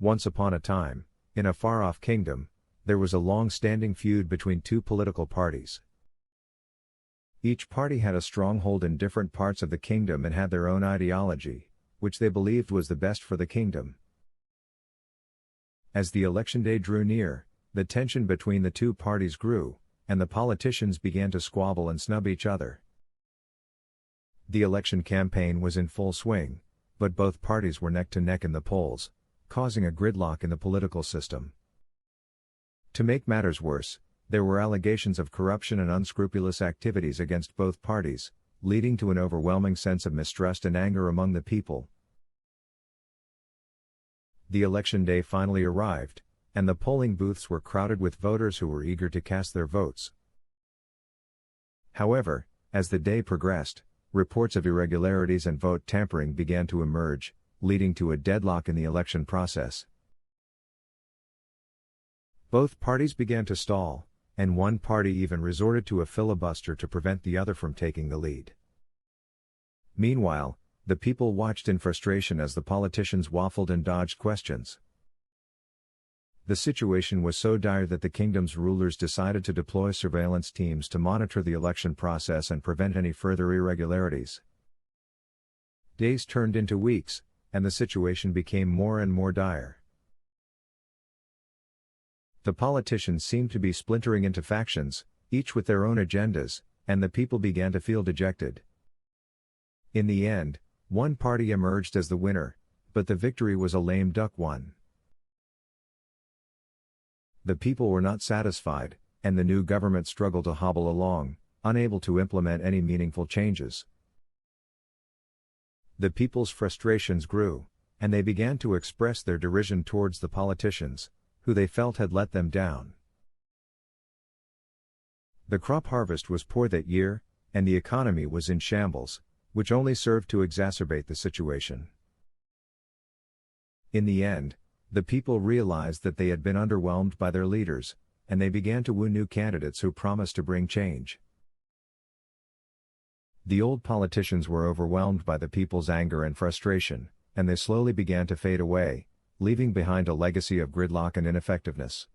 Once upon a time, in a far-off kingdom, there was a long-standing feud between two political parties. Each party had a stronghold in different parts of the kingdom and had their own ideology, which they believed was the best for the kingdom. As the election day drew near, the tension between the two parties grew, and the politicians began to squabble and snub each other. The election campaign was in full swing, but both parties were neck to neck in the polls, causing a gridlock in the political system. To make matters worse, there were allegations of corruption and unscrupulous activities against both parties, leading to an overwhelming sense of mistrust and anger among the people. The election day finally arrived, and the polling booths were crowded with voters who were eager to cast their votes. However, as the day progressed, reports of irregularities and vote tampering began to emerge, leading to a deadlock in the election process. Both parties began to stall, and one party even resorted to a filibuster to prevent the other from taking the lead. Meanwhile, the people watched in frustration as the politicians waffled and dodged questions. The situation was so dire that the kingdom's rulers decided to deploy surveillance teams to monitor the election process and prevent any further irregularities. Days turned into weeks, and the situation became more and more dire. The politicians seemed to be splintering into factions, each with their own agendas, and the people began to feel dejected. In the end, one party emerged as the winner, but the victory was a lame duck one. The people were not satisfied, and the new government struggled to hobble along, unable to implement any meaningful changes. The people's frustrations grew, and they began to express their derision towards the politicians, who they felt had let them down. The crop harvest was poor that year, and the economy was in shambles, which only served to exacerbate the situation. In the end, the people realized that they had been underwhelmed by their leaders, and they began to woo new candidates who promised to bring change. The old politicians were overwhelmed by the people's anger and frustration, and they slowly began to fade away, leaving behind a legacy of gridlock and ineffectiveness.